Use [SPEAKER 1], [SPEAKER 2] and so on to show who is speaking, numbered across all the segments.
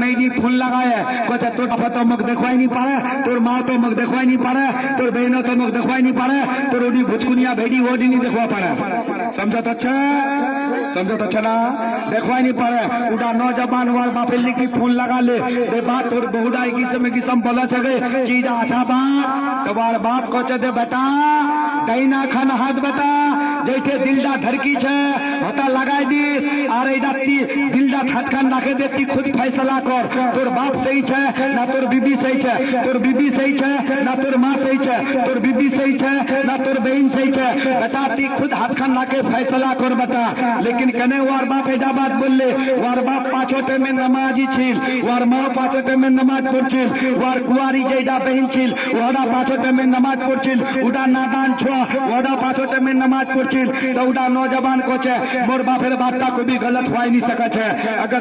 [SPEAKER 1] মেয়েটি ফোন লাগায় কথা তোর বাবা তো মুখ দেখवाई नहीं पारे, তোর মা তো মুখ দেখवाई नहीं पारे, তোর बहन तो मुख देखवाई नहीं पारे, তোর ওডি भुचकुनिया भेड़ी ओडी नहीं देखवा पारे। समझा तो अच्छा, समझा तो अच्छा ना देखवाई नहीं पारे। उड़ा नौजवान वार बापे लिखी फोन लगा ले दे बात तोर बहुड़ा किसम बोला छगे कि जा अच्छा बात तोबार बाप को दे बेटा दाइना खान हाथ बेटा जैसे दिलडा धरकी छे हता लगाई दिस और एडा दिलडा हाथ खान नाके देती खुद फैसला कर तोर बाप सही छे ना तोर बीबी सही छे, तोर बीबी सही छे ना तोर माँ सही छे, तोर बीबी सही छे ना तोर बहन सही छे। बेटा ती खुद हाथ खान नाके फैसला कर बेटा। लेकिन कने वार बाप एडा बात बोलले वार बाप पाँचोटे में नमाजी छिल, वार माँ पाँचोटे में नमाज पढ़छिल, वार कुआरी जेडा बहन छिल वाडा पाँचोटे में नमाज पढ़छिल, उडा नादान छुआ वाडा पाँचोटे में नमाज पढ़छिल। तो उडा नौजवान को छे मोर बापेर बातटा को भी गलत होई नहीं सके छे। अगर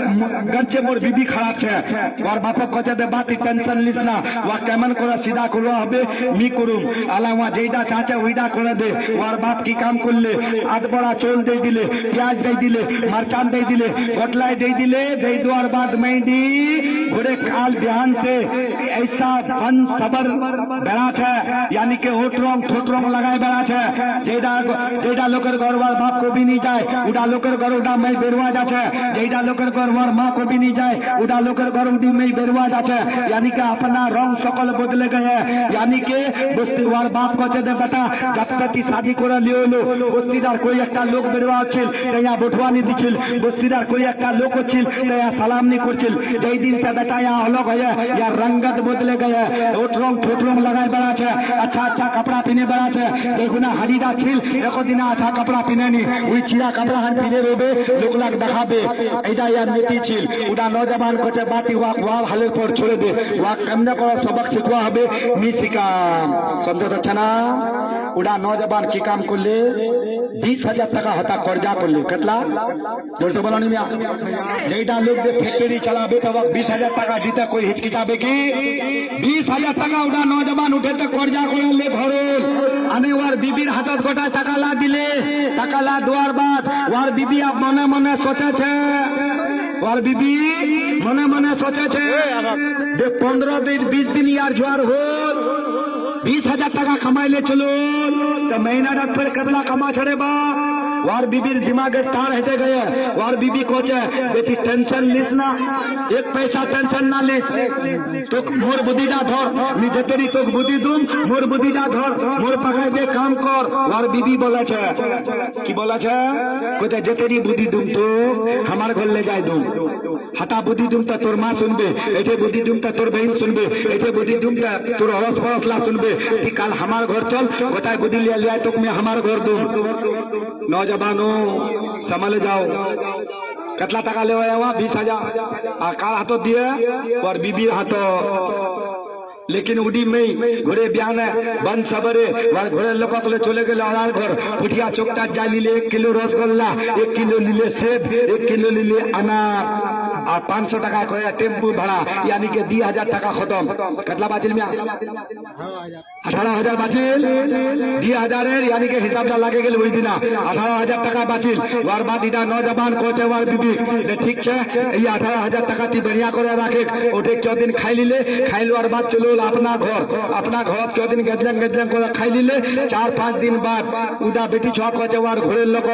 [SPEAKER 1] गंचे मोर बीबी खराब छे वार बाप को छे दे बात टेंशन लिस ना वा केमन करे सीधा करवा हबे मी करूम आला वा जेडा चाचे ओइडा करे दे। वार बाप की काम करले आध बड़ा चोल दे दिले, प्याज दे दिले, मरचान दे दिले, गोटलाई दे दिले, दे दुआर बाद मेंदी घोड़े काल ध्यान से ऐसा बन सबर बेड़ा छे यानी के होटरंग ठोटरंग लगाए बेड़ा छे जेडा लोकर घर वार बाप को भी नहीं जाए उडा लोकर घर उडा मैं बेरवा जाछे, जेडा लोकर घर वार माँ को भी नहीं जाए उडा लोकर घर उडी मैं बेरवा जाछे। यानी के अपना रंग सकल बदले गए यानी के बस्ती वार बाप को दे बेटा जब तक शादी करे लियो लो बस्तीदार कोई একটা লোক বেরवा ছিল তাইয়া বটওয়ানি দিছিল, বস্তিদার कोई একটা লোক ছিল তাইয়া সালাম নি করছিল। যেই দিন से बेटा यहाँ अलग है या रंगत बदले गए ओटरंग ठोटरंग लगाए बेड़ा छे अच्छा अच्छा कपड़ा पिने बेड़ा छे। देखो ना हाड़ीदा छिल एको दिन अच्छा कपड़ा पिने नी ওই চিরা कपड़ा हान पिने রবে লোক লাগ দেখাবে এইটা ইয়ার নীতি ছিল। উডা নওজवान को छे बाती वाक वाल हालेर पर छोड़े दे वाक केमने करे सबक शिखवा हबे नी शिकाम। समझो तो छना उडा नौजवान की काम करले 20,000 টাকা হতা कर्जा करले केतला जोर से बोलो नी मिया जेडा लोग दे फैक्ट्री चलाबे तब 20,000 টাকা দিতে कोई हिचकिचाबे की 20,000 টাকা उडा नौजवान उठेते कर्जा करले भरल आने वार बीबीर हाथत गोटा টাকা ला दिले টাকা ला दुआर बाद वार बीबी अब मने मने सोचे छे वार बीबी मने मने सोचे छे दे 15 दिन 20 दिन यार जुआर होल 20,000 টাকা कमाइले चलो तो महीना रात पर कतला कमा छड़े बा वार बीबीर दिमागे तार हेते गए वार बीबी कोचे बेटी टेंशन लिस ना एक पैसा टेंशन ना लिस तो मोर बुद्धीजा धर नी जेतेरी तो बुद्धि दूम मोर बुद्धीजा धर मोर पकड़े दे काम कर। वार बीबी बोले छे की बोला छे कोते जेतेरी बुद्धि दूम तो हमार घर ले जाए दूम हता बुद्धि दूम तो तोर माँ सुनबे एते बुद्धि दूम तो तोर बहन सुनबे एते बुद्धि दूम तो तोर अड़ोस पड़ोसला सुनबे ती काल हमार घर चल बताए बुद्धि ले लिया तो मैं हमार घर दूम। नौजवानों संभल जाओ कतला टाका ले 20,000 और कार हाथों दिए और बीबी हाथों लेकिन उडी में घोड़े ब्यान बन सबरे घोड़े लोक चले गए और घर पुठिया चोकटा जा लीले 1 किलो रसगोल्ला 1 किलो लीले सेब 1 किलो लीले अनार और 500 টাকা করে टेम्पू भाड़ा यानी के 2,000 টাকা खत्म कतला बाजिल में 18,000 बाजिल 2,000 यानी के हिसाब लागे गेल वही दिना 18,000 টাকা बाजिल वार बाद इडा नौजवान कोचे वार बीबी ठीक छे ये 18,000 টাকা ती बढ़िया करे राखे ओटे क्यों दिन खाई लीले खाइल वार बाद चलो अपना घर क्यों दिन गजलंग करे खाई लीले 4-5 दिन बाद उडा बेटी छुआ कोचे वार घोड़े लोक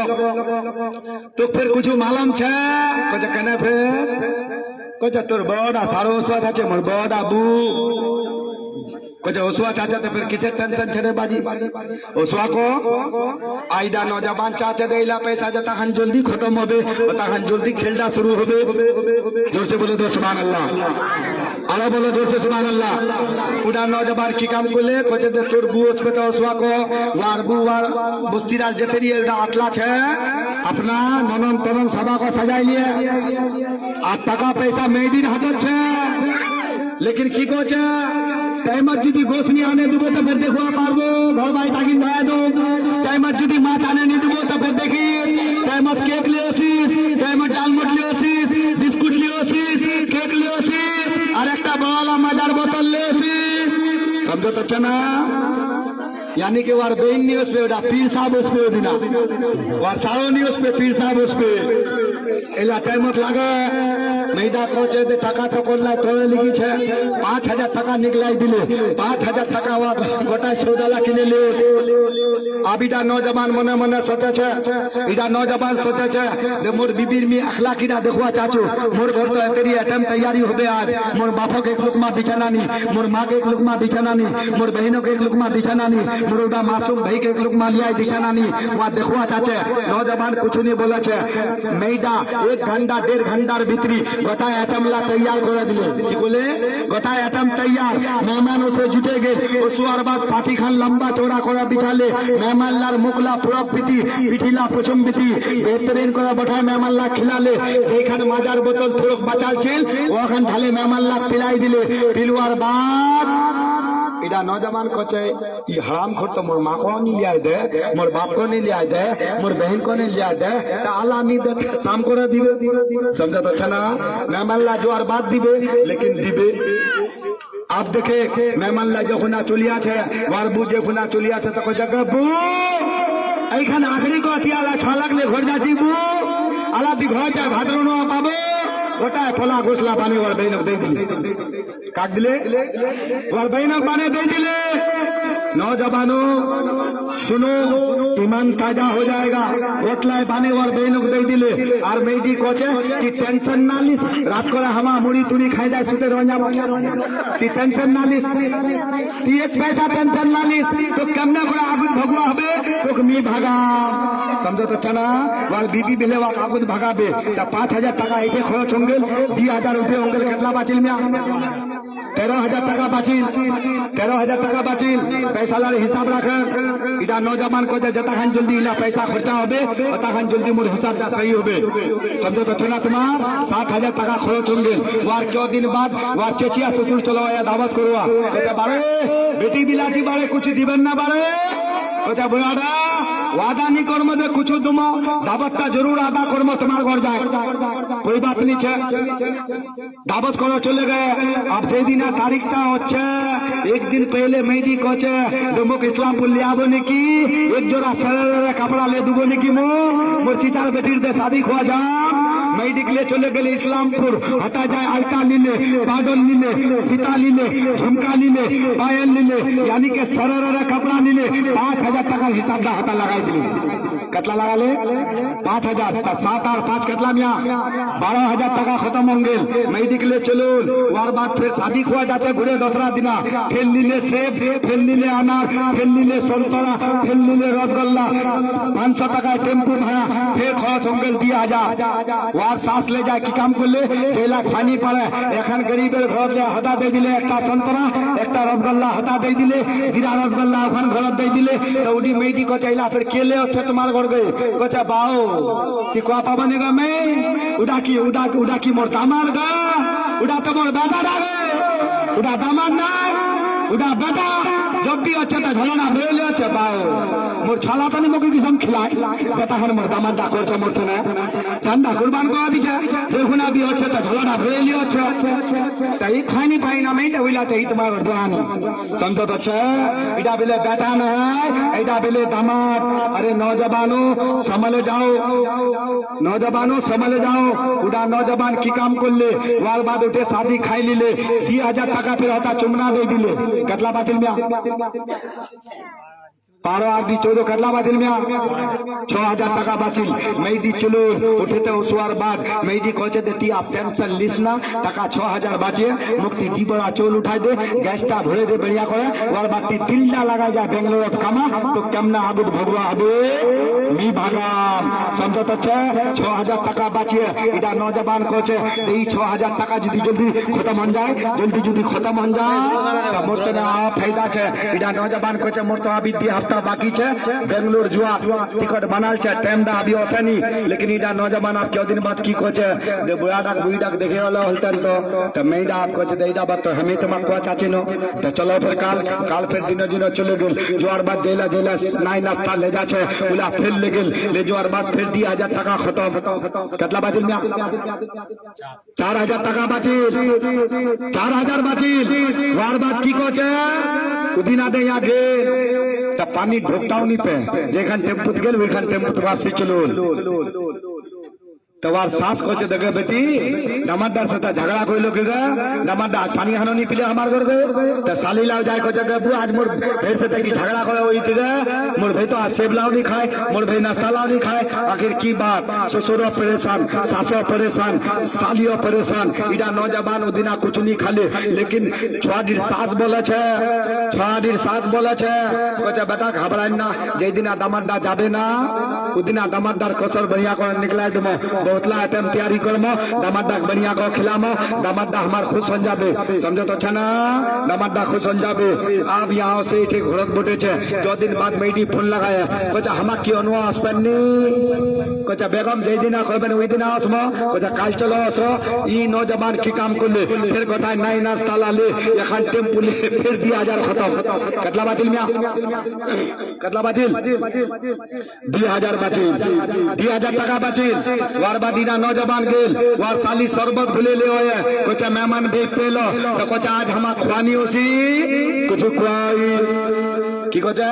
[SPEAKER 1] तो फिर कुछ मालूम छे कोचे कने फिर कोचे तोर बड़ा सारो ओसवा छे मोर बड़ा बू कोचे ओसवा चाचा तो फिर किसे टेंशन छे रे बाजी ओसवा को आइडा नौजवान चाचा देला पैसा जता हन जल्दी खत्म होबे तता हन जल्दी खेलडा शुरू होबे। जोर से बोलो तो सुभान अल्लाह आला बोलो जोर से सुभान अल्लाह। उडा नौजवान की काम करले कोचे दे तोर बू ओसवा ओसवा को वार बू वार बस्तीदार जतेरी एडा आटला छे अपना ननन तनन सभा को सजाई लिए आ टाका पैसा मेडिर हाथत छे लेकिन की कोचे टाइमत যদি গোস নিয়ে আনে দেবো তো ফের দেখো পারবো ঘর বাড়ি টাকিন ধরা দো টাইমত যদি মাছ আনে নি দেবো তো ফের দেখি টাইমত কেক লিয়ে আসিস টাইমত ডালমট লিয়ে আসিস বিস্কুট লিয়ে আসিস কেক লিয়ে আসিস আর একটা বড় মজার বোতল লিয়ে আসিস समझो तो अच्छा ना यानी कि वार बेन नहीं उस पे पीर साहब उस पे दिना वार सारो नहीं उस पे पीर साहब उस पे এলা টাইমত লাগে মেয়েটা কোচে যে টাকা তো করলাই তোরে লিখেছে 5,000 টাকা নিকলাই দিলে 5,000 টাকা গোটায় সৌদালা কিনে লে আবিটা নজবান মনে মনে সোচেছে এটা নজবান সোচেছে যে মোর বিবির মি আখলাকিটা দেখুয়া চাচু মোর ঘর তো এতেরি আইটেম তৈয়ারি হবে আজ মোর বাপকে এক লুকমা বিছানা নি মোর মাকে এক লুকমা বিছানা নি মোর बहनों के एक लुकमा बिछाना नहीं मोर उड़ा मासूम भाई के एक लुकमा लिया बिछाना नहीं वहाँ देखुआ चाचे नौजवान कुछ नहीं बोला छे मैदा 1 घंटा 1.5 घंटार भीतरी गोटा आइटम ला तैयार कर दिले की बोले गोटा आइटम तैयार मेहमानों से जुटे गए उसवार बाद पाटी खान लंबा चौड़ा करा बिछाले मेहमान लार मुकला पूरा पिटी पिठिला पुछम बिटी बेहतरीन करा बैठाए मेहमान ला खिलाले जेखान माजार बोतल थोड़क बचाल छिल ओखान ढाले मेहमान ला पिलाई दिले पिलवार बाद इधर नौजवान को ये हराम खोर तो मोर माँ को नहीं लिया दे मोर बाप को नहीं लिया दे मोर बहन को नहीं लिया दे तो अल्लाह नहीं दे शाम को दिबे समझा तो अच्छा ना मेहमान ला जो और बात दिबे लेकिन दिबे आप देखे मेहमान ला जो खुना चुलिया छे वार बुझे खुना चुलिया छे तो को जगह बू এইখান আখড়ি को अतियाला छालक ले घर जाची बू आला दी घर जाए भाद्रनो पाबो गोटाय फला घोसला पानी वार बहनक दे दिले काट दिले वार बहनक पानी दे दिले नौजवानों सुनो ईमान ताजा हो जाएगा गोटलाय पानी वार बहनक दे दिले और मेदी कोचे कि टेंशन ना लिस रात को हमा मुड़ी तुड़ी खाई जाए सुते रोजा कि टेंशन ना लिस कि एक पैसा टेंशन ना लिस तो केमने को आगुद भगवा हबे तो मी भागा समझो तो चना वार बीबी बिले वा आगुद भागाबे ता 5,000 টাকা ऐसे खर्च होंगे 2,000 रुपये होंगे कितना बाचिल में 13,000 টাকা बाचिल 13,000 টাকা बाचिल पैसा लारे हिसाब रख इटा नौजवान को जता खान जल्दी इला पैसा खर्चा होबे अता खान जल्दी मोर हिसाब सही होबे समझो तो चना तुम्हार 7,000 টাকা खर्च होंगे वार क्यों दिन बाद वार चेचिया ससुर चलो या दावत करवा बारे बेटी बिलासी बारे कुछ दिबन ना बारे कोचा बुढ़ाड़ा वादा नहीं कर्म दे कुछ तुम दावत का जरूर आदा कर्म तुम्हार घर जाए कोई बात नहीं छे दावत करो चले गए अब जे दिन तारीखटा होच्छे एक दिन पहले मेहदी कोचे मुख इस्लामपुर ले आबो नाकि एक जोड़ा सरेर कपड़ा ले दुबो नाकि मोर चिचार बेटीर दे शादी खुआ जा मेहदी के लिए चले गए इस्लामपुर हटा जाए आलता लीले बादल लीले फीता लीले झुमका लीले पायल लीले यानी के सरेर कपड़ा लीले 5,000 টাকার हिसाब दा हता लगाई दिले कतला लगा ले 5,000 7 और 5 कतला मिया 12,000 টাকা खत्म होंगे मेहदी के लिए चलो वार बाद फिर शादी खुआ जाते घुरे दूसरा दिना फिर लीले सेब फिर लीले अनार फिर लीले संतरा फिर लीले रसगुल्ला 500 টাকা टेम्पू भाड़ा फिर खर्च होंगे 2,000 वार सास ले जाए की काम कर ले 2 लाख पानी पड़े एखन गरीबेर घर ले हटा दे दिले একটা संतरा একটা रसगुल्ला हटा दे दिले गिरा रसगुल्ला ओखान घर दे दिले तो उडी मेहदी को चाइला फिर केले अच्छे तुम्हार घर गए कोचा बाओ कि को पाबनेगा मैं उड़ा की मोर दामाद गा उड़ा तो मोर बेटा डागे उड़ा दामाद ना उड़ा बेटा जब भी अच्छा तो झलना भेले अच्छा बाओ मोर छाला तो मोके किसम खिलाए बेटा हन मोर दामाद दा करछ मोर छने चंदा कुर्बान को दिछे देखुना भी अच्छा तो झलना भेले अच्छा तई खानी पाई ना मैं तो विला तई तुम्हार दुआनी समझो तो छे इडा बेले बेटा ना इडा बेले दामाद अरे नौजवानों संभल जाओ उड़ा नौजवान की काम कर ले वार बाद उठे शादी खाई लीले 2,000 টাকা फिर हता चुमना दे दिले कतला बातिल में 12 और 14 कतला बातिल में 6,000 টাকা बाचिल मेहदी चलो उठे तो उसवार बाद मेहदी कोचे देती आप टेंशन लिस ना टाका 6,000 बाचे मुक्ति दी बड़ा चोल उठाई दे गैसटा भरे दे बढ़िया करे वार बाद तिलटा लगा जा बेंगलोर कामा तो केमना आबुद भगवा हबे मी भागाम समझो तो 6,000 টাকা बाचिए इटा नौजवान कोचे এই 6,000 টাকা যদি जल्दी खत्म हो जाए जल्दी खत्म हो जाए तो मोर तो फायदा छे इटा नौजवान कोचे मोर तो अभी 2 हफ्ता बाकी छे बेंगलोर जुआ टिकट बनाल छे टाइम दा अभी ओसेनी लेकिन इटा नौजवान आप क्यों दिन बाद की कोचे जे बुढ़ाडाक बुईडाक देखे वाला हलतन तो मैडा आप कोचे देइडा बात तो हमें तो को चाचिनो तो चलो फिर काल फिर दिनो चले गेल जोर बाद जेला नाई नाश्ता ले जा छे उला फिर ले गेल ले जोर बाद फिर 2,000 টাকা खत्म कतला बाजिल में 4,000 টাকা बाजिल 4,000 बाजिल वार बाद की कोचे उदिना दे या गे ता पानी ढोकताও নি पे जेखान टेम्पुत गेल वेखान टेम्पुत वापसी चलो তোমার শ্বাস করছে দেখে বেটি দামাদার সাথে ঝগড়া করলো কি রে দামাদা আজ পানি হানো নি পিলে আমার ঘর গে তা সালিলাও যায় করছে গবু আজ মোর ভের সাথে কি ঝগড়া করে ওইতে রে মোর ভাই তো সেব লাও নি খায় মোর ভাই नाश्ता लाओ नहीं खाए आखिर की बात ससुरो परेशान सासो परेशान सालियो परेशान इडा नौजवान उदिना कुछ नहीं खाले लेकिन छुआडीर सास बोले छे छुआडीर सास बोले छे कोचे बेटा घबराई ना जे दिना दामाददा जाबे ना उदिना दामाददार कसर बढ़िया कर निकला देमो बहुतला आइटम तैयारी करमो दामाददा बढ़िया को खिलामो दामाददा हमार खुश हो जाबे समझो तो छे ना दामाददा खुश हो जाबे अब यहां से ठीक घोड़त बोटे छे 2 दिन बाद मेडी फोन लगाया कोचे हमा की अनुवा আসবেননি কোচা বেগম যেই দিন করবেন ওই দিন আসবো কোচা কাল চলো আসো ই নওজবান কি কাম করলে ফের কথায় নাই নাস্তা লালে এখন টেম্পুলে ফের 2000 খতম কতলা বাতিল মিয়া কতলা বাতিল 2000 বাতিল 2000 টাকা বাতিল ওয়ার বাদিনা নওজবান গেল ওয়ার সালি শরবত খুলে ले होया कोचा मेहमान भी पेलो तो कोचा आज हम खुआनी होसी कुछ खुआई की कोचा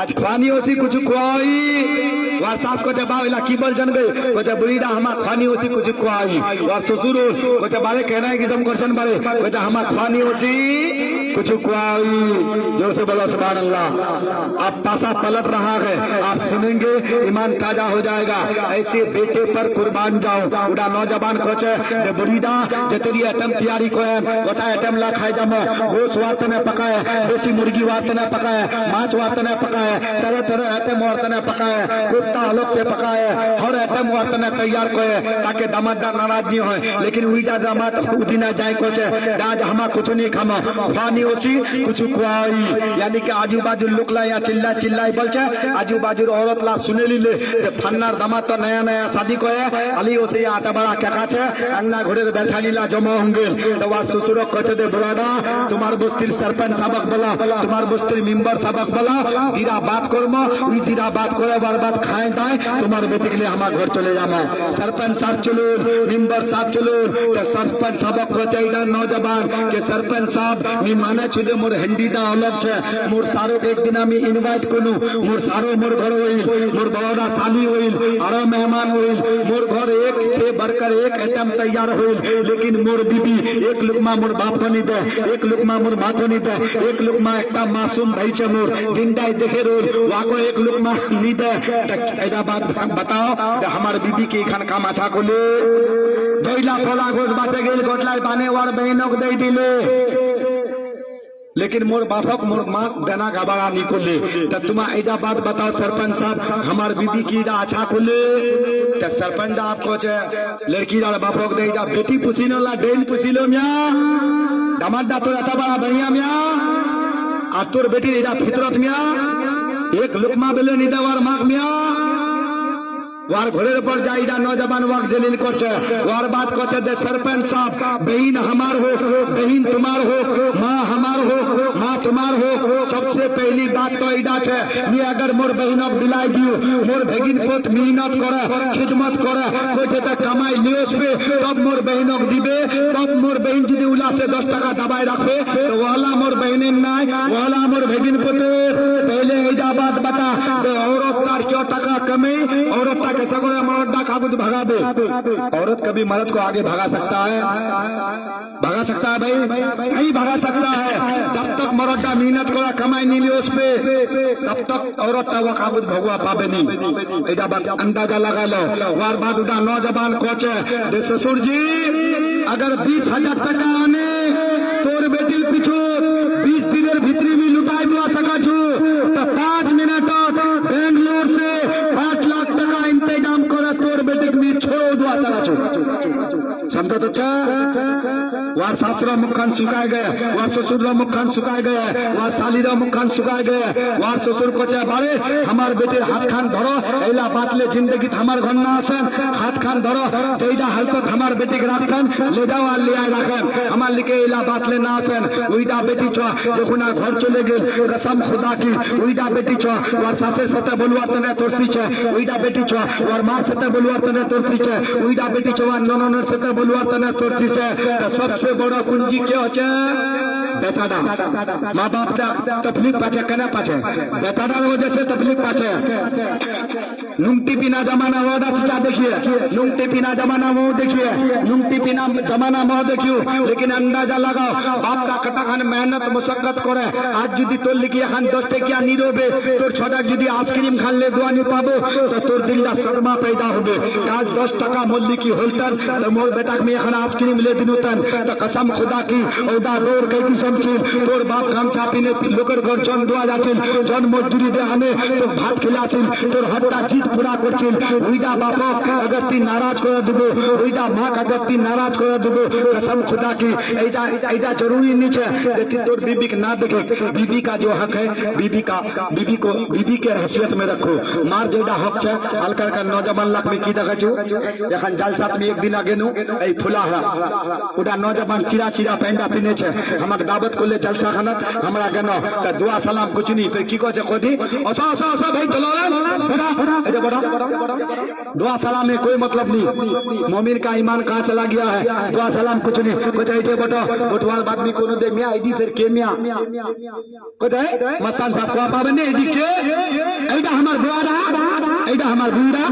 [SPEAKER 1] आज खुआनी होसी कुछ खुआई वार सास को जब बाविला की बोल जन गए वो जब बुढ़ीडा हमार खानी होसी कुछ खुआई वार ससुर वो जब बारे कहना है कि सम करसन बारे वो जब हमार खानी होसी कुछ खुआई जोर से बोलो सुभान अल्लाह अब पासा पलट रहा है आप सुनेंगे ईमान ताजा हो जाएगा ऐसे बेटे पर कुर्बान जाओ उड़ा नौजवान कोचे बुढ़ीडा जे तेरी आइटम तैयारी को है गोटा आइटम ला खाए जामो गोश वार्ता ने पकाए देसी मुर्गी वार्ता ने पकाए माछ वार्ता ने पकाए तरह तरह आइटम वार्ता ने पकाए कुत्ता अलग से पकाए हर आइटम वार्ता ने तैयार करे ताकि दामाददा नाराज नहीं हो लेकिन उइटा दामाद उदिना जाए कोचे आज हमा कुछ नहीं खामो खानी होसी कुछ खुआई यानी कि आजू बाजू लुकला या चिल्ला चिल्लाई बोलछे आजू बाजू औरत ला सुने लीले फन्नार दामाद तो नया नया शादी को है अली ओसे आटा बड़ा काका छे अंगना घोड़े बेचारी ला जमा होंगे तो वा ससुर कोचे दे बुरादा तुम्हार बस्तीर सरपंच सबक बोला तुम्हार बस्तीर मेंबर सबक बोला दीरा बात करमो उई दीरा बात करे बर्बाद खाए दाए तुम्हारे बेटे के लिए हमारे घर चले जामो सरपंच साहब चलो मेंबर साहब चलो तो सरपंच सबक कोचे नौजवान के सरपंच साहब मी माने छुदे मोर हंडीदा अलग छे मोर सारो एक दिन আমি ইনভাইট করলু মোর সারো মোর ঘর হইল মোর বড়দা সালি হইল আরো মেহমান হইল মোর ঘর এক से बढ़कर एक आइटम तैयार होइल लेकिन मोर बीबी एक लुकमा मोर बाप को नहीं दे एक लुकमा मोर मां को नहीं दे एक लुकमा एकटा मासूम भाई छे मोर दिनटाई देखे रोल वाको एक लुकमा नहीं दे एदा बात बताओ हमार बीबी के खान काम अच्छा कोले दोइला खोला गोस बाचे गेल गोटलाई पाने वार बहनों को दे दिले लेकिन मोर बापक मोर माँ देना घबरा नहीं खोले तो तुम ऐसा बात बताओ सरपंच साहब हमार बीबी की अच्छा खोले तो सरपंच आपको लड़की बापक दे बेटी पुसीनो ला डेन पुसीलो मिया दामाददा तो रहता बड़ा बढ़िया मिया आ तोर बेटी एदा फितरत मिया एक लुकमा बेले नहीं देवार माग मिया वार घोड़े पर जाइदा नौजवान वाक जलील कोचे वार बात कोचे दे सरपंच साहब बहन हमार हो बहन तुम्हार हो माँ हमार हो माँ तुम्हार हो सबसे पहली बात तो इदा छे मैं अगर मोर बहनक दिलाई दियो मोर भगिन पोत मेहनत करे खिदमत करे कोठे तक कमाई लियोस पे तब मोर बहनक दिबे तब मोर बहन जदि उला से 10 टाका दबाई रखे तो वाला मोर बहनेन नाय वाला मोर भगिन पोते पहले इदा बात बता औरत तार क्यों टाका कमे औरत कैसा करे मर्द काबू भगाबे औरत कभी मर्द को आगे भगा सकता है भाई नहीं भगा सकता है जब तक मर्द मेहनत करा कमाई नहीं लियो उस पे तब तक औरत का वो काबू भगवा पाबे नहीं एदा बात अंदाजा लगा लो वार बाद उदा नौजवान कोचे दे ससुर जी अगर 20,000 টাকা आने तोर बेटी पिछू 20 दिनेर भितरी भी लुटाई दुआ सका छु तो 5 मिनट बेंगलोर से 5 लाख টাকা इंतजाम करे तोर बेटी भी छोड़ो दुआ सका छु समझो तो वार सासुरा मुखान सुखाए गए वार ससुर मुखान सुखाए गए वार सालीरा मुखान सुखाए गए वार ससुर को बारे हमार बेटे हाथ खान धरो एला बात ले जिंदगी हमार घर ना आसन हाथ खान धरो तेजा हालत हमार बेटी के राखन ले जाओ और ले आए राखन हमार लिखे एला बात ले ना आसन उइदा बेटी छो जखुन घर चले गेल कसम खुदा की उइदा बेटी छो वार सासे सते बोलवा तने तोरसी छे उइदा बेटी छो वार मां सते बोलवा तने तोरसी छे उइदा बेटी छो वार नननर सते बोलवा तने तोरसी छे तो सबसे बड़ा कुंजी क्या होचे बेटाडा माँ बाप तकलीफ पाचे कने पाचे बेटाडा वजह से तकलीफ पाचे नुंगटी पीना जमाना वो चाचा देखिए, नुंगटी पीना जमाना वो देखिए, नुंगटी पीना जमाना वो देखियो, लेकिन अंदाजा लगाओ बाप का कटा खान मेहनत मुशक्कत करे आज যদি তোর লিখি এখন 10 টাকা নীরবে তোর ছটা যদি আইসক্রিম খালে দোয়ানি পাবো তো তোর দিলটা শর্মা पैदा হবে কাজ 10 টাকা মূল্য কি হলতন তো মোর বেটাক মে এখন আইসক্রিম লে দিনুতন তো কসম খুদা কি ওদা দৌড় কই কিসম ছিল তোর বাপ গামছা পিনে লোকের ঘর জন দোয়া যাচ্ছিল জন মজদুরি দে আনে তো ভাত খিলাছিল তোর হট্টা জিত পুরা করছিল ওইটা বাপ अगर তুই নারাজ করে দেব ওইটা মা अगर তুই নারাজ করে দেব কসম খুদা কি এইটা জরুরি নিছে যে তুই তোর बीबी के ना देखे बीबी का जो हक है बीबी के हैसियत में रखो मार जेटा हक है हल्का का नौजवान लाख में की देखा এখন জালসাত में एक दिन आगे नु এই ফুলাহা ওটা নওজवान চিরা চিরা প্যান্ডা পিনেছে আমাকে দাওয়াত করলে জলসা খানা আমরা কেন তা দোয়া সালাম कुछ नहीं फिर की कहे कदी असो असो असो भाई चलो बड़ा এটা बड़ा दुआ सलाम में कोई मतलब नहीं मोमिन का ईमान कहां चला गया है दुआ सलाम कुछ नहीं कुछ ऐसे बटो बटवाल बाद में कोनो दे मियां आईडी फिर के मियां কোথায় মস্তান সাহেব কোয়া পাবেন না এদিকে এইটা আমার বুড়া এইটা আমার বুড়া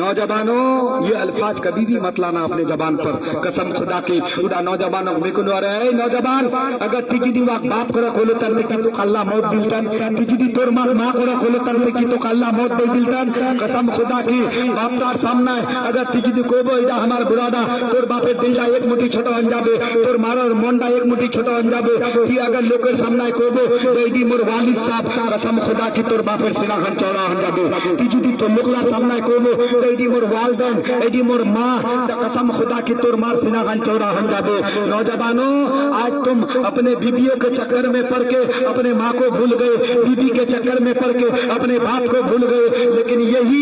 [SPEAKER 1] नौजवानों ये अल्फाज कभी भी मत लाना अपने जबान पर कसम खुदा की उड़ा नौजवानों में कोनो अरे नौजवान अगर तिजदी वाक बाप करे खोलो तन की तो अल्लाह मौत दिलतन तिजदी तोर मां करे खोलो तन की तो अल्लाह मौत दे दिलतन कसम खुदा की बाप तार सामने अगर तिजदी कोबो इदा हमार बुरादा तोर बापे दिलदा एक मुट्ठी छोटा बन जाबे तोर मारर मोंडा एक मुट्ठी छोटा बन जाबे ती अगर लोकेर सामने कोबो बेडी मोर वालिद साहब कसम खुदा की तोर बापेर सीना खान चौड़ा बन जाबे तिजदी तो लोकला सामने कोबो एडी मोर वालदेन एडी मोर मां तो कसम खुदा की तोर मार सीना खान चौड़ा हो जाबे नौजवानों आज तुम अपने बीबियों के चक्कर में पड़ के अपने माँ को भूल गए बीबी के चक्कर में पड़ के अपने बाप को भूल गए लेकिन यही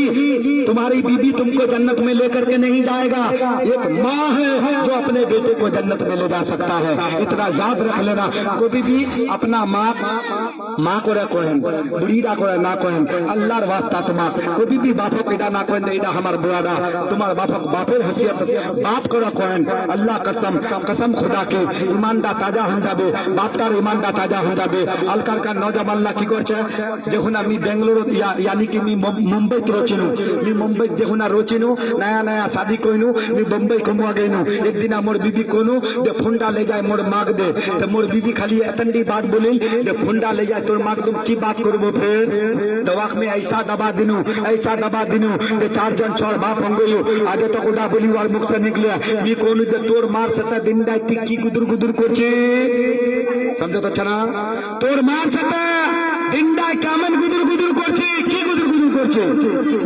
[SPEAKER 1] तुम्हारी बीबी तुमको जन्नत में लेकर के नहीं जाएगा एक माँ है जो अपने बेटे को जन्नत में ले जा सकता है इतना याद रख लेना कभी भी अपना माँ को रखो बुढ़ीरा को ना कोहन अल्लाहर वास्ता तुम्हार कभी भी बापों के ना कोहन नहीं हमार बुआदा तुम्हार बापेर हैसियत बाप को रखोन अल्लाह कसम कसम खुदा के ईमानदा ताजा हो जाबे बापटार ईमानदा ताजा हो जाबे अलकार का नौजवान ला की करছে যখন আমি বেঙ্গালুরু यानी कि मी मुंबईत रोचिनु मी मुंबईत যখন रोचिनु नया नया शादी कोइनु मी मुंबई कमुआ गइनु एक दिन मोर बीबी कोनु जे फोंडा ले जाए मोर माग दे तो मोर बीबी खाली एतंडी बात बोलिल जे फोंडा ले जाए तोर माग तुम की बात करबो फिर दवाक में ऐसा दबा दिनु जे चार जन छोड़ बाप होंगे आज तक उड़ा बोली और मुख से निकले मी कोनु दे तोर मार सता दिन दाई टिक्की गुदुर गुदुर করছে समझो तो अच्छा ना तोर मार सता दिन दाई केमन गुदुर गुदुर করছে কি गुदुर गुदुर করছে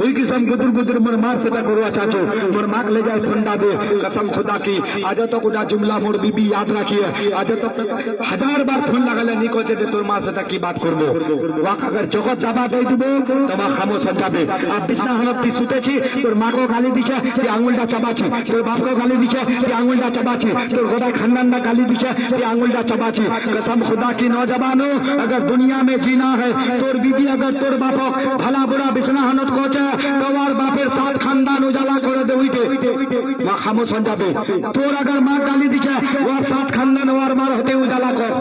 [SPEAKER 1] ওই किस्म गुदुर गुदुर मोर मार सता करवा चाचो मोर माक ले जाए फंडा दे कसम खुदा की आज तक उड़ा जुमला मोर बीबी याद रखिए आज तक 1000 बार फोन लगाले नी করছে যে তোর মা সতা কি बात করব ওয়াক अगर জগৎ দাবা দেই দিব তোমা খামোশ হয়ে যাবে আর বিছনা হালত দি শুতেছি তোর মা को गाली दीछे ये आंगुलटा चबाछे तोर बाप को गाली दीछे ये आंगुलटा चबाछे तोर गोदा खानदानदा गाली दीछे ये आंगुलटा चबाछे कसम खुदा की नौजवानों अगर दुनिया में जीना है तोर बीबी अगर तोर बाप भला बुरा बिसना हनत कोचे तो और बापेर साथ खानदान उजाला करे दे उइते मां खामोश हो जाबे तोर अगर मां गाली दीछे और साथ खानदान और मार होते उजाला कर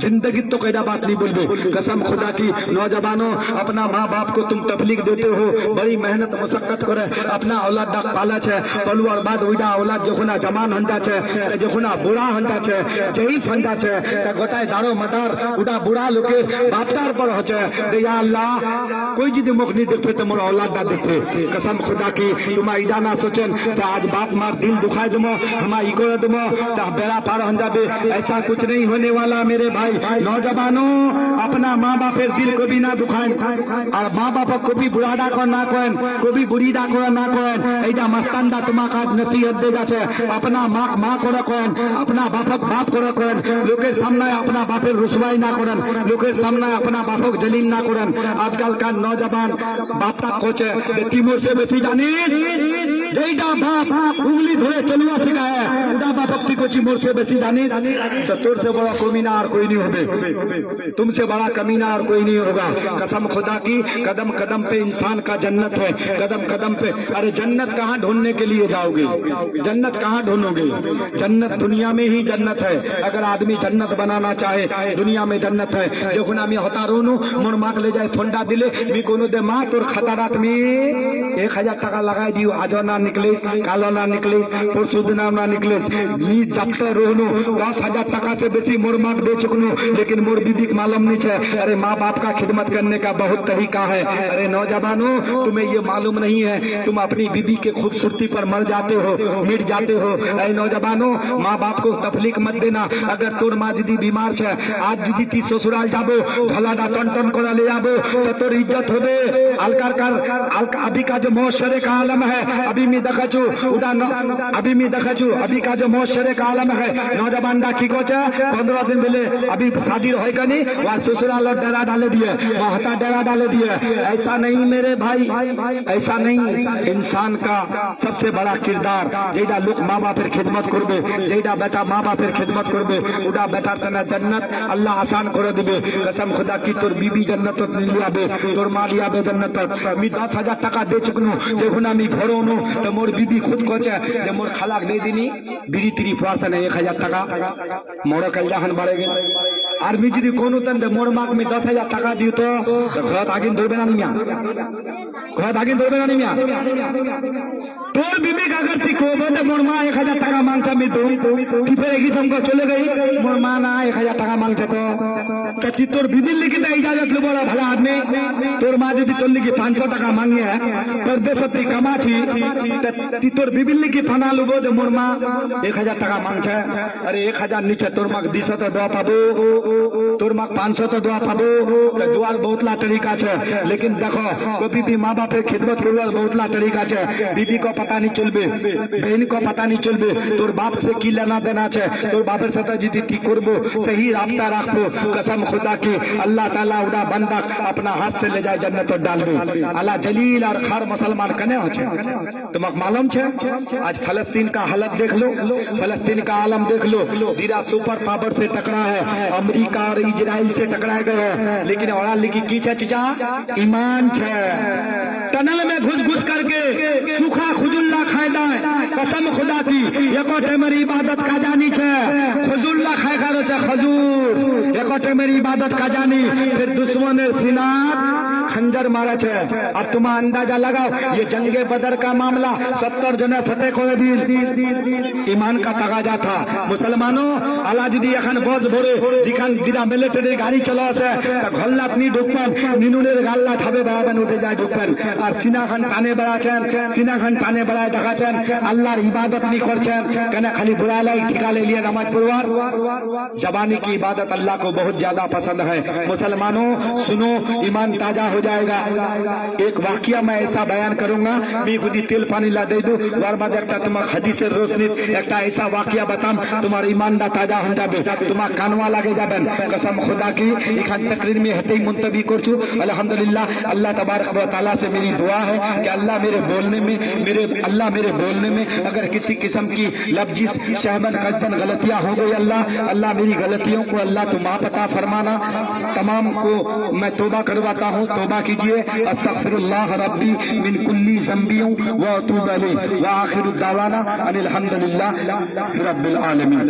[SPEAKER 1] जिंदगी तो कैदा बात नहीं बोलबे कसम खुदा की नौजवानों अपना मां बाप को तुम तबलीग देते हो बड़ी मेहनत मुशक्कत करे अपना औलाद डाक पाला छे पलुआर बाद ओइडा औलाद जखना जमान हंजा छे ते जखना बुढ़ा हंजा छे जईफ हंजा छे ते गोटाय दारो मदार उडा बुढ़ा लोके बापदार पर होचे दे या अल्लाह कोई जिदि मुख नहीं देखते तो मोर औलाद दा देखते कसम खुदा की तुमा इडा ना सोचन ते आज बाप मार दिल दुखाय दमो हमा ई कर दमो ता बेड़ा पार हंजा बे ऐसा कुछ नहीं होने वाला मेरे भाई नौजवानों अपना मां बापेर दिल को भी ना दुखाएं और मां बाप को भी बुढ़ाडा को ना कोन को भी बुढ़ी डा को ना कोन এইটা মাস্তানদা তোমাকে নসিহত দে যাচ্ছে अपना माँ को रखें अपना बापक बाप को रखें लोकेर सामने अपना बापेर रुसवाई ना करें लोकेर सामने अपना बापक जलील ना करें आजकल का नौजवान बापटा कोचे तिमोर से बेसी जानिस যেইটা বাপ উঙ্গলি ধরে চলুয়া শেখায় खुदा बा भक्ति को मोर से बेसी जानी तो तोर से बड़ा कमीना और कोई नहीं होगे, तुमसे बड़ा कमीना और कोई नहीं होगा। कसम खुदा की, कदम कदम पे इंसान का जन्नत है, कदम कदम पे। अरे जन्नत कहाँ ढूंढने के लिए जाओगे, जन्नत कहाँ ढूंढोगे? जन्नत दुनिया में ही जन्नत है। अगर आदमी जन्नत बनाना चाहे दुनिया में जन्नत है। যখন আমি হতারুনু মোর মাক লে যায় ফোনটা দিলে মি কোনো দে মা তোর খাতারাত মে 1000 টাকা লাগাই দিও, আজ না নিকলিস, কালো না নিকলিস, পরশু দিন না নিকলিস, মি যাতে রহনু 10,000 টাকা से बेसी मोर माक दे चुकनू, लेकिन मोर बीबी को मालूम नहीं है। अरे माँ बाप का खिदमत करने का बहुत तरीका है। अरे नौजवानों, तुम्हें ये मालूम नहीं है, तुम अपनी बीबी के खूबसूरती पर मर जाते हो, मिट जाते हो। अरे नौजवानों, माँ बाप को तकलीफ मत देना। अगर तोर माँ यदि बीमार है, आज यदि ती ससुराल जाबो ঝলাটা টন করে ले जाबो तो तोर इज्जत होबे। अभी का जो मुआशरे का आलम है, अभी मैं देखछु उड़ा, अभी मैं देखछु अभी का जो मुआशरे का आलम है, नौजवान डा की कोचा 15 दिन मिले अभी शादी होय कनी और ससुराल डेरा डाले दिए, महता डेरा डाले दिए। ऐसा नहीं मेरे भाई, ऐसा नहीं। इंसान का सबसे बड़ा किरदार जेडा लोग माँ बापेर खिदमत करबे, जेडा बेटा माँ बापेर खिदमत करबे, उड़ा बेटार तना जन्नत अल्लाह आसान करे दिबे। कसम खुदा की, তোর বিবি জান্নাত লিয়াবে, তোর মা লিয়াবে জান্নাত। আমি 10,000 টাকা দে চুকনু, যখন আমি ঘরনু তো মোর বিবি খুদ কছে যে মোর খালাক দে দিনি বিড়ি তিরি পারতে না 1000 টাকা মোর কল্যাণ বাড়ে গেল। আর মি যদি কোন তন দে মোর মাক মি 10,000 টাকা দিও তো ঘর আগিন ধরবে না নিয়া, ঘর আগিন ধরবে না নিয়া। তোর বিবি अगर ती को बोले मोर माँ 1000 টাকা मांगता मी तो कि फिर एक ही हमको चले गई मोर माँ ना 1000 টাকা मांगता तो ती तोर बीबी लिखी इजाजत लो बड़ा भला आदमी। तोर माँ यदि तोर लिखी 500 টাকা मांगे है परदेश कमा थी ती तोर बीबी लिखी फना लुबो जो मोर माँ 1000 টাকা मांगছে। अरे 1000 नीचे तोर माँ 200 तो दुआ पाबो, तोर माँ 500 तो दुआ पाबो। दुआर बहुत ला तरीका है, लेकिन देखो कभी भी माँ बाप खिदमत करवार बहुत ला तरीका है। बीबी को पता नहीं चलबे, बहन को पता नहीं चलबे तोर बाप से की लेना देना है। तोर बापेर साथे यदि ती करबो सही रास्ता राखबो, कसम खुदा की अल्लाह ताला उड़ा बंदा अपना हाथ से ले जाए जन्नत डालबे। अल्लाह जलील और खार मुसलमान कने हो छे तुमक मालूम छे। आज फलस्तीन का हालत देख लो, फलस्तीन का आलम देख लो। दीरा सुपर पावर से टकरा है, अमेरिका और इजराइल से टकरा गए हैं, लेकिन औड़ा लिखी की छे चीजा ईमान छे। टनल में घुस घुस करके सूखा खुजुल्ला खायदा, कसम खुदा की एको टेमर इबादत का जानी छे, खुजुल्ला खाय करो छे खजूर, एको टेमर इबादत का जानी। फिर दुश्मनेर सीनात खंजर मारा छे। अब तुम अंदाजा लगाओ, ये जंगे बदर का मामला 70 जने फतेह करे दिल, ईमान का तगाजा था। मुसलमानों आला यदि एखान बस भरे दिखान दिरा मिलिटारी गाड़ी चला আছে তা ঘল্লাত নি ঢুকবেন, নিনুনের গাল্লা থাবে বেড়াবেন, উঠে যায় ঢুকবেন। আর সিনা খান টানে বেড়াচ্ছেন, সিনা খান টানে বেড়ায় দেখাচ্ছেন আল্লাহর ইবাদত নি করছেন কেন? খালি बुराई ठिका ले लिया नमाज पढ़वार। जबानी की इबादत अल्लाह को बहुत ज्यादा पसंद है। मुसलमानों सुनो, ईमान ताजा हो जाएगा। एक वाकया मैं ऐसा बयान करूंगा, मैं खुद तेल पानी ला दे दू और बाद एक तुम्हार हदीसेर रोशनी एक ऐसा वाकया बताम तुम्हार ईमान ताजा हो जाबे, तुम्हार कानवा लागे जाबेन। कसम खुदा की एखान तकरीर में हेते ही मुंतबी करछू। अल्हम्दुलिल्लाह अल्लाह तबारक व तआला से मेरी दुआ है कि अल्लाह मेरे बोलने में अगर किसी किस्म की लफ्जिस शहबन कसदन गलतियां हो गई, अल्लाह मेरी गलतियों को अल्लाह तुम माफ अता फरमाना। तमाम को मैं तौबा करवाता हूँ, तौबा कीजिए। अस्तगफिरुल्लाह रब्बी मिन कुल्ली ज़ंबियों व अतूबु इलैह व आखिरु दावाना अनिल हम्दुलिल्लाह रब्बिल आलमीन।